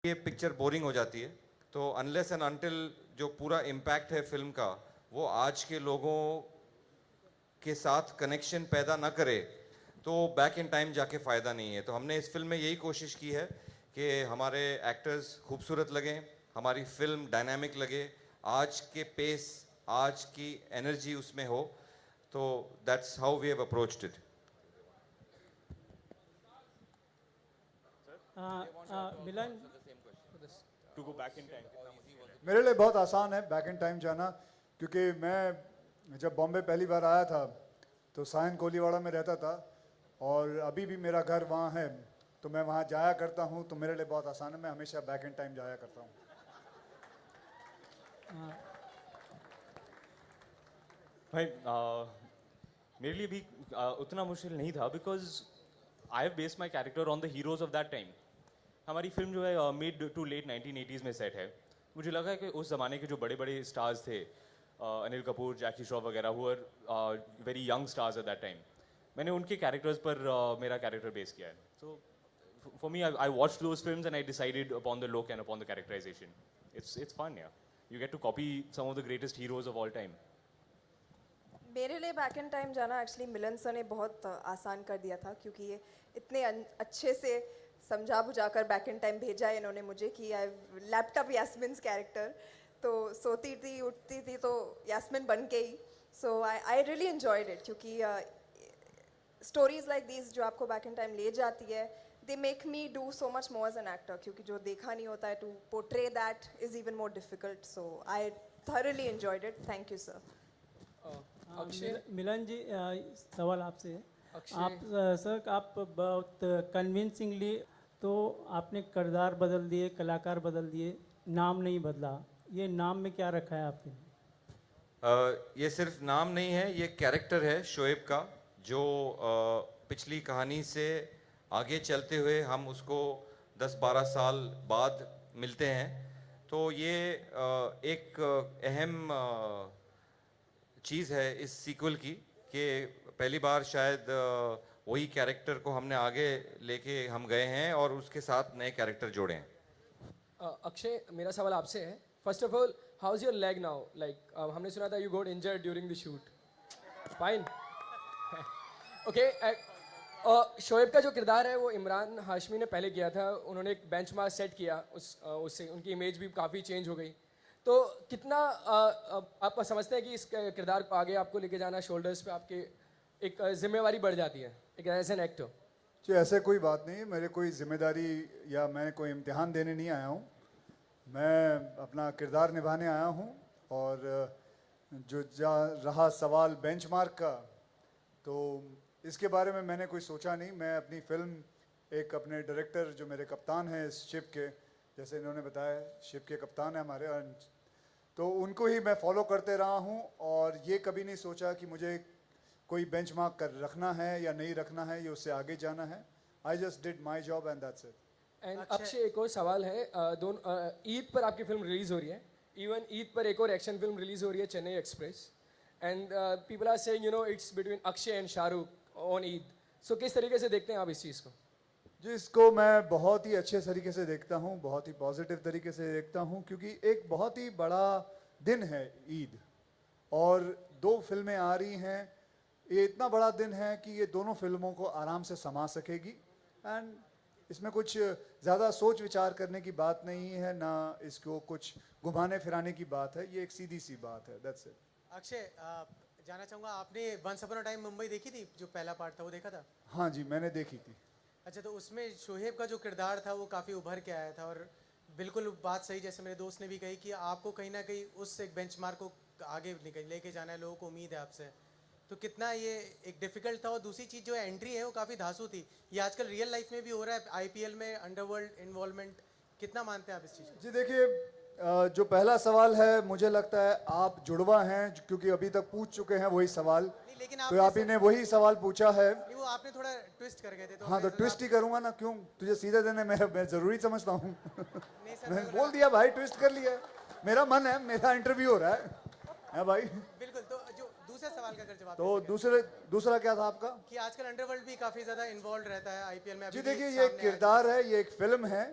ये picture boring हो जाती है। तो अनलेस एंड अनटिल जो पूरा इम्पैक्ट है फिल्म का वो आज के लोगों के साथ कनेक्शन पैदा ना करे तो बैक इन टाइम जाके फ़ायदा नहीं है। तो हमने इस फिल्म में यही कोशिश की है कि हमारे एक्टर्स खूबसूरत लगें, हमारी फिल्म डायनामिक लगे, आज के पेस, आज की एनर्जी उसमें हो। तो that's how we have approached it. Milan to go back in time. मेरे लिए बहुत आसान है बैक इन टाइम जाना, क्योंकि मैं जब बॉम्बे पहली बार आया था तो सायन कोलीवाड़ा में रहता था और अभी भी मेरा घर वहाँ है, तो मैं वहाँ जाया करता हूँ। तो मेरे लिए बहुत आसान है, मैं हमेशा बैक इन टाइम जाया करता हूँ। भाई मेरे लिए भी उतना मुश्किल नहीं था because I have based my character on the heroes of that time. हमारी फिल्म जो है मिड टू लेट 1980s में सेट है। मुझे लगा कि उस ज़माने के जो बड़े बड़े स्टार्स थे, अनिल कपूर, जैकी श्रॉफ वगैरह, हुआ very young stars at that time, मैंने उनके कैरेक्टर्स पर मेरा कैरेक्टर बेस किया है। So for me I watch those films and I decided upon the look and upon the characterization. It's fun या you get to copy some of the greatest heroes of all time. मेरे लिए back इन time जाना actually Milan sir ने बहुत आसान कर दिया था, क्योंकि ये इतने अच्छे से समझा बुझाकर बैक इन टाइम भेजा है इन्होंने मुझे कि आई लैपटॉप यास्मिन्स कैरेक्टर। तो सोती थी उठती थी तो यास्मिन बन के ही। So I really enjoyed it, क्योंकि स्टोरीज लाइक दीज जो आपको बैक इन टाइम ले जाती है, they make me do so much more as an actor, क्योंकि जो देखा नहीं होता है to portray that is even more difficult. So I thoroughly enjoyed it. Thank you sir. Milan ji, सवाल आपसे है। आप सर, आप बहुत कन्विंसिंगली, तो आपने किरदार बदल दिए, कलाकार बदल दिए, नाम नहीं बदला। ये नाम में क्या रखा है आपके लिए? ये सिर्फ नाम नहीं है, ये कैरेक्टर है शोएब का, जो पिछली कहानी से आगे चलते हुए हम उसको 10-12 साल बाद मिलते हैं। तो ये एक अहम चीज़ है इस सीक्वल की कि पहली बार शायद वही कैरेक्टर को हमने आगे लेके हम गए हैं और उसके साथ नए कैरेक्टर जोड़े हैं। अक्षय, मेरा सवाल आपसे है। First of all, how is your leg now? Like हमने सुना था you got injured during the shoot. Fine. Okay. Shoaib का जो किरदार है वो इमरान हाशमी ने पहले किया था। उन्होंने एक बेंचमार्क सेट किया, उससे उनकी इमेज भी काफ़ी चेंज हो गई। तो कितना आप समझते हैं कि इस किरदार को आगे आपको लेके जाना, शोल्डर्स पे आपके एक जिम्मेवारी बढ़ जाती है एक एज एन एक्टर? जी, ऐसे कोई बात नहीं है। मेरे कोई जिम्मेदारी या मैं कोई इम्तिहान देने नहीं आया हूँ। मैं अपना किरदार निभाने आया हूँ। और जो रहा सवाल बेंचमार्क का, तो इसके बारे में मैंने कोई सोचा नहीं। मैं अपनी फिल्म एक अपने डायरेक्टर जो मेरे कप्तान हैं इस शिप के, जैसे इन्होंने बताया शिप के कप्तान है हमारे, तो उनको ही मैं फॉलो करते रहा हूँ। और ये कभी नहीं सोचा कि मुझे कोई बेंचमार्क कर रखना है या नहीं रखना है, ये उससे आगे जाना है। I just did my job and that's it. And Akshay, एक और सवाल है। ईद पर आपकी फिल्म रिलीज हो रही है। इवन ईद पर एक और एक्शन फिल्म रिलीज हो रही है, Chennai Express. And people are saying you know it's between Akshay and Shahrukh on Eid. So किस तरीके से देखते हैं आप इस चीज़ को? जी, इसको मैं बहुत ही अच्छे तरीके से देखता हूँ, बहुत ही पॉजिटिव तरीके से देखता हूँ, क्योंकि एक बहुत ही बड़ा दिन है ईद और 2 फिल्में आ रही हैं। ये इतना बड़ा दिन है कि ये दोनों फिल्मों को आराम से समा सकेगी। एंड इसमें कुछ ज़्यादा सोच विचार करने की बात नहीं है, ना इसको कुछ घुमाने फिराने की बात है। ये एक सीधी सी बात है। That's it. अक्षय, जानना चाहूँगा, आपने once upon a time Mumbai देखी थी? जो पहला पार्ट था वो देखा था? हाँ जी, मैंने देखी थी। अच्छा, तो उसमें शोहेब का जो किरदार था वो काफ़ी उभर के आया था। और बिल्कुल बात सही, जैसे मेरे दोस्त ने भी कही कि आपको कहीं ना कहीं उस एक बेंचमार्क को आगे लेके जाना है, लोगों को उम्मीद है आपसे। तो कितना ये एक डिफ़िकल्ट था। और दूसरी चीज़ जो एंट्री है वो काफ़ी धांसू थी। ये आजकल रियल लाइफ में भी हो रहा है, आईपीएल में अंडरवर्ल्ड इन्वॉल्वमेंट, कितना मानते हैं आप इस चीज़ को? जी देखिए, जो पहला सवाल है, मुझे लगता है आप जुड़वा हैं, क्योंकि अभी तक पूछ चुके हैं वही सवाल। नहीं, लेकिन तो आप ही ने वही सवाल पूछा है। नहीं, वो आपने थोड़ा ट्विस्ट कर गए थे। तो हाँ, तो ट्विस्ट ही करूंगा ना, क्यों? तुझे सीधे देने मैं जरूरी समझता हूँ। नहीं सर, मैंने बोल दिया भाई, ट्विस्ट कर लिया। मेरा मन है, मेरा इंटरव्यू हो रहा है भाई। बिल्कुल। तो जो दूसरे सवाल का अगर जवाब तो दे सकें। दूसरा क्या था आपका? कि आजकल अंडरवर्ल्ड भी काफ़ी ज़्यादा इन्वॉल्व रहता है आईपीएल में। जी देखिए, ये एक किरदार है, ये एक फिल्म है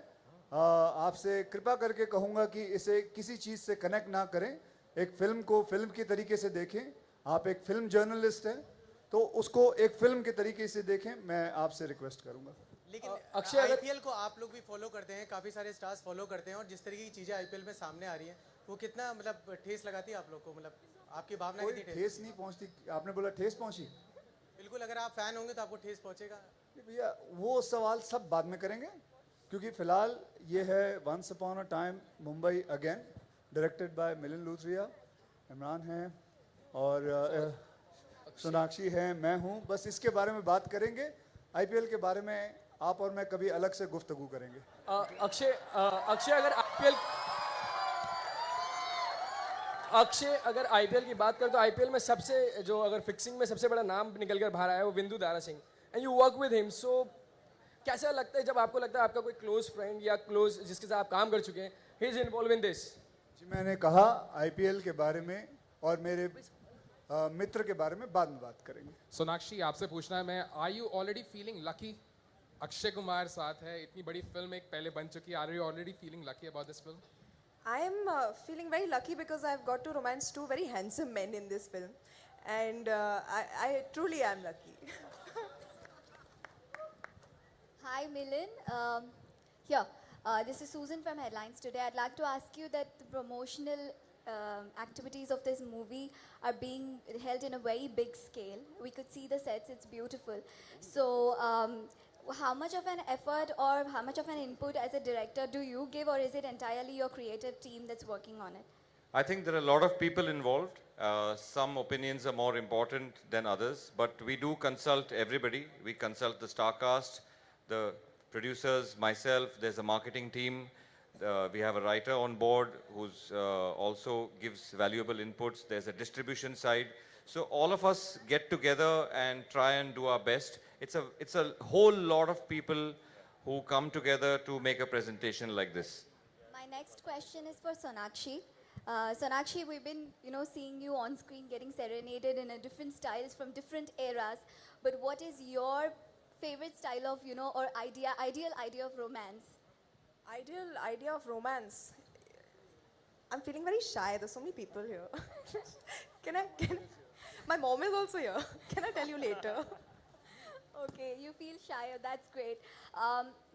आपसे कृपा करके कहूँगा कि इसे किसी चीज़ से कनेक्ट ना करें, एक फिल्म को फिल्म की तरीके से देखें। आप एक फिल्म जर्नलिस्ट हैं तो उसको एक फिल्म के तरीके से देखें, मैं आपसे रिक्वेस्ट करूँगा। लेकिन अक्षय, अगर- आईपीएल को आप लोग भी फॉलो करते हैं, काफ़ी सारे स्टार्स फॉलो करते हैं, और जिस तरीके की चीज़ें आईपीएल में सामने आ रही हैं वो कितना मतलब ठेस लगाती है आप लोग को, मतलब आपकी भावना कोई कितनी ठेस नहीं पहुँचती। आपने बोला ठेस पहुँची? बिल्कुल, अगर आप फैन होंगे तो आपको ठेस पहुंचेगा। भैया वो सवाल सब बाद में करेंगे, क्योंकि फिलहाल ये है once upon a time Mumbai again, directed by Milind Luthria. Imran हैं और सोनाक्षी हैं, मैं हूँ। बस इसके बारे में बात करेंगे। आईपीएल के बारे में आप और मैं कभी अलग से गुफ्तगू करेंगे। अक्षय अगर आईपीएल की बात करें तो आईपीएल में सबसे जो अगर फिक्सिंग में सबसे बड़ा नाम निकल कर बाहर आया है वो Vindu Dara Singh, and you work with him. So कैसा लगता है जब आपको लगता है आपका कोई क्लोज फ्रेंड या क्लोज जिसके साथ आप काम कर चुके हैं, he is involved in this? जी, मैंने कहा आईपीएल के बारे में और मेरे मित्र के बारे में बाद में बात करेंगे। सोनाक्षी, आपसे पूछना है मैं, are you already feeling lucky? Akshay Kumar साथ है, इतनी बड़ी फिल्म एक पहले बन चुकी है, are you already feeling lucky about this film? I am feeling very lucky because I've got to romance two very handsome men in this film, and I truly am lucky. Hi, Milan. This is Susan from Headlines Today. I'd like to ask you that the promotional activities of this movie are being held in a very big scale. We could see the sets, it's beautiful. So, how much of an effort or how much of an input as a director do you give, or is it entirely your creative team that's working on it? I think there are a lot of people involved. Some opinions are more important than others, but we do consult everybody. We consult the star cast, the producers, myself, there's a marketing team. We have a writer on board who's also gives valuable inputs. There's a distribution side. So all of us get together and try and do our best. It's a whole lot of people who come together to make a presentation like this. My next question is for Sonakshi. Sonakshi, we've been, seeing you on screen getting serenaded in a different styles from different eras. But what is your favorite style of, or ideal idea of romance? Ideal idea of romance. I'm feeling very shy. There's so many people here. Can I? My mom is also here. Can I tell you later? Okay, you feel shy. That's great.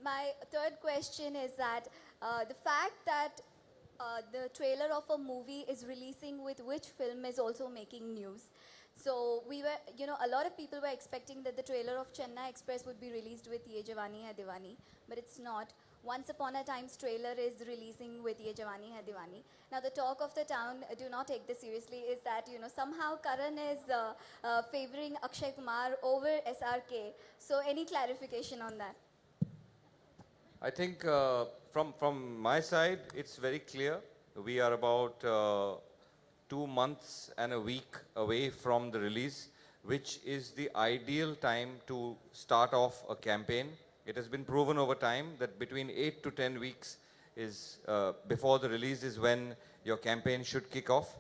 My third question is that the fact that the trailer of a movie is releasing with which film is also making news. So we were, a lot of people were expecting that the trailer of Chennai Express would be released with Ye Jawani Hai Diwani, but it's not. Once Upon a Time's trailer is releasing with Ye Jawani Hai Diwani. Now the talk of the town, do not take this seriously, is that somehow Karan is favoring Akshay Kumar over SRK. So any clarification on that? I think from my side, it's very clear. We are about 2 months and a week away from the release, which is the ideal time to start off a campaign. It has been proven over time that between 8 to 10 weeks is before the release is when your campaign should kick off.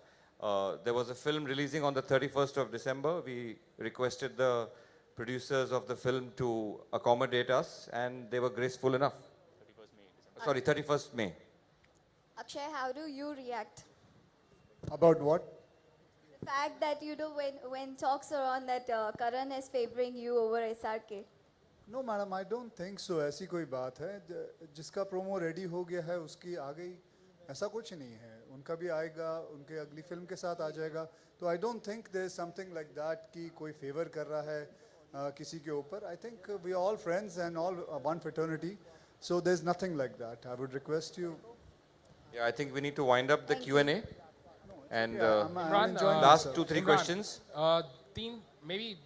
There was a film releasing on the 31st of December. We requested the producers of the film to accommodate us, and they were graceful enough. 31st May. Akshay, how do you react? About what? The fact that when talks are on that Karan is favoring you over SRK. No madam, I don't think so. ऐसी कोई बात है? जिसका promo ready हो गया है उसकी आ गई, ऐसा कुछ नहीं है। उनका भी आएगा, उनके अगली फिल्म के साथ आ जाएगा। तो I don't think there is something like that कि कोई फेवर कर रहा है किसी के ऊपर। I think we all friends and all one fraternity, so there is nothing like that. I would request you. Yeah, I think we need to wind up the Q&A. And I'm enjoying last myself. 2-3 Imran, questions.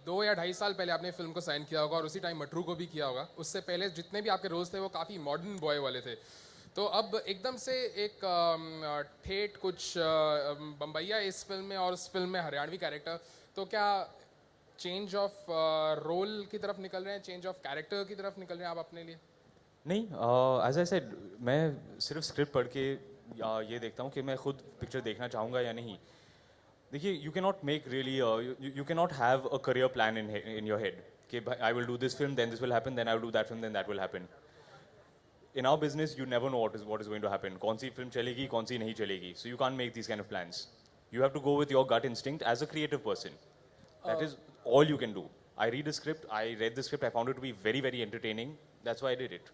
2 या 2.5 साल पहले आपने film को sign किया होगा और उसी time Matru को भी किया होगा। उससे पहले जितने भी आपके रोल्स थे वो काफ़ी मॉडर्न बॉय वाले थे। तो अब एकदम से एक ठेठ कुछ बम्बैया इस फिल्म में और उस फिल्म में हरियाणवी कैरेक्टर, तो क्या चेंज ऑफ रोल की तरफ निकल रहे हैं, चेंज ऑफ कैरेक्टर की तरफ निकल रहे हैं आप अपने लिए? नहीं, एज आई सेड, मैं सिर्फ स्क्रिप्ट पढ़ के ये देखता हूँ कि मैं खुद पिक्चर देखना चाहूँगा या नहीं। देखिए, you can not make really, you can not have a career plan in your head कि I will do this film, then this will happen, then I will do that film, then that will happen. in our business, you never know what is going to happen. कौन सी film चलेगी, कौन सी नहीं चलेगी. So you can't make these kind of plans. You have to go with your gut instinct as a creative person. That is all you can do. I read the script. I read the script. I found it to be very, very entertaining. That's why I did it.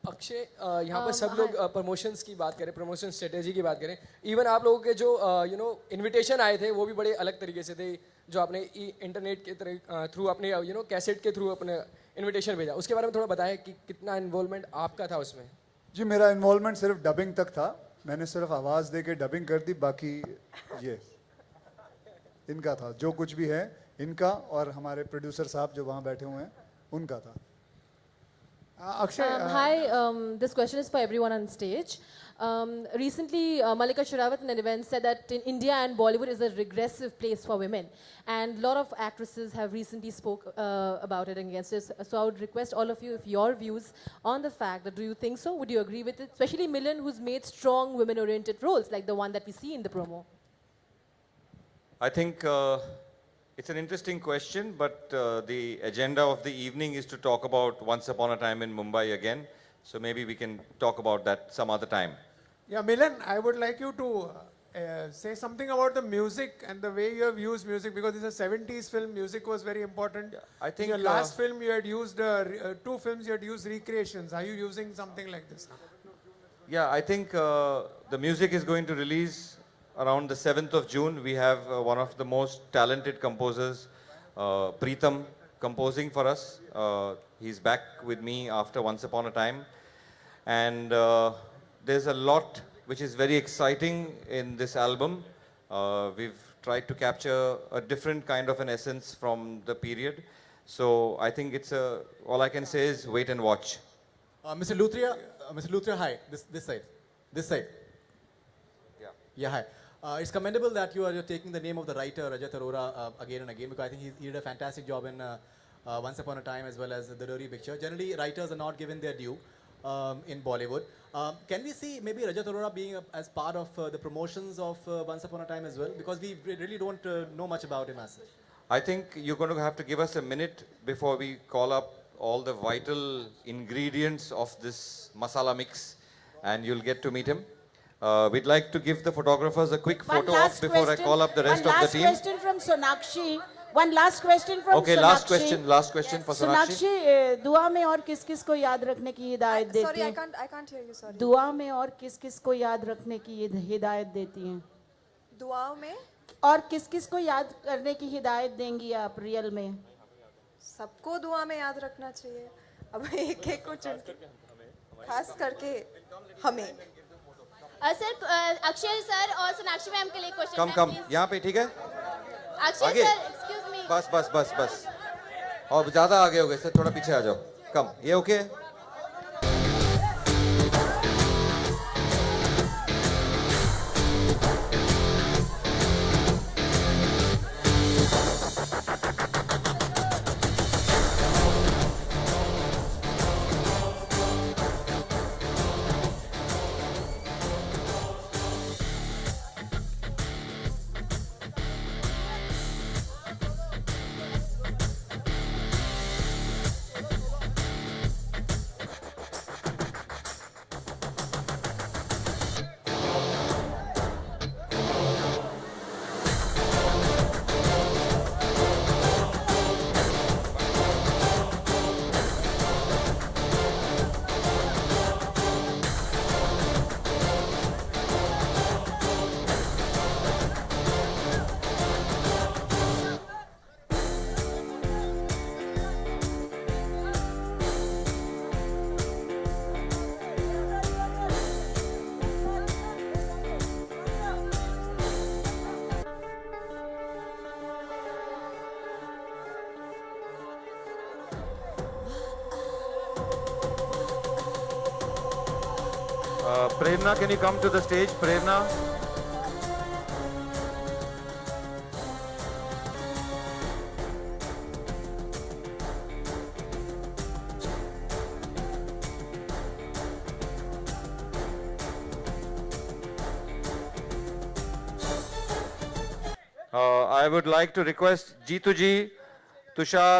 Akshay यहाँ पर सब लोग promotions की बात करें, promotion strategy की बात करें. इवन आप लोगों के जो इनविटेशन आए थे वो भी बड़े अलग तरीके से थे, जो आपने इंटरनेट के थ्रू अपने कैसेट के थ्रू अपने इनविटेशन भेजा. उसके बारे में थोड़ा बताएं कि कितना इन्वॉल्वमेंट आपका था उसमें. जी मेरा इन्वॉल्वमेंट सिर्फ डबिंग तक था. मैंने सिर्फ आवाज़ दे के डबिंग कर दी, बाकी ये इनका था. जो कुछ भी है इनका और हमारे प्रोड्यूसर साहब जो वहाँ बैठे हुए हैं उनका था. Akshay, hi, this question is for everyone on stage. Recently, Malika Sherawat in an event said that in India and Bollywood is a regressive place for women. And a lot of actresses have recently spoke about it and against this. So I would request all of you, if your views on the fact that, do you think so? Would you agree with it? Especially Milan, who's made strong women-oriented roles, like the one that we see in the promo. I think it's an interesting question, but the agenda of the evening is to talk about Once Upon a Time in Mumbai again. So maybe we can talk about that some other time. Yeah, Milan, I would like you to say something about the music and the way you have used music, because it's a 70s film. Music was very important. Yeah, I think in your last film you had used 2 films. You had used recreations. Are you using something like this now? Yeah, I think the music is going to release around the 7th of June. We have one of the most talented composers, Preetham, composing for us. He's back with me after Once Upon a Time. And there's a lot which is very exciting in this album. We've tried to capture a different kind of an essence from the period. So I think it's all I can say is wait and watch. Mr. Luthria, hi, this side. Yeah, hi. It's commendable that you're taking the name of the writer Rajat Arora again and again, because I think he did a fantastic job in Once Upon a Time as well as The Dirty Picture. Generally, writers are not given their due in Bollywood. Can we see maybe Rajat Arora being as part of the promotions of Once Upon a Time as well? Because we really don't know much about him as such. I think you're going to have to give us a minute before we call up all the vital ingredients of this masala mix, and you'll get to meet him. We'd like to give the photographers a quick photo op before I call up the rest of the team. One last question from Sonakshi. One last question from Okay, Sonakshi. last question for Sonakshi. Sonakshi, दुआ में और किस-किस को याद रखने की हिदायत देती Sorry, हैं? I can't hear you. Sorry. दुआ में और किस-किस को याद रखने की हिदायत देती हैं? दुआओं में और किस-किस को याद करने की हिदायत देंगी आप रियल में? सबको दुआ में याद रखना चाहिए. अब एक को चुन के खास करके हमें. सर, अक्षय सर और सोनाक्षी मैम के लिए क्वेश्चन. कम यहाँ पे ठीक है. अक्षय आगे. Sir, excuse me. बस. और ज़्यादा आगे हो गए सर, थोड़ा पीछे आ जाओ. कम, ये okay? Prerna, can you come to the stage? Prerna. I would like to request Jeetu ji, Tushar,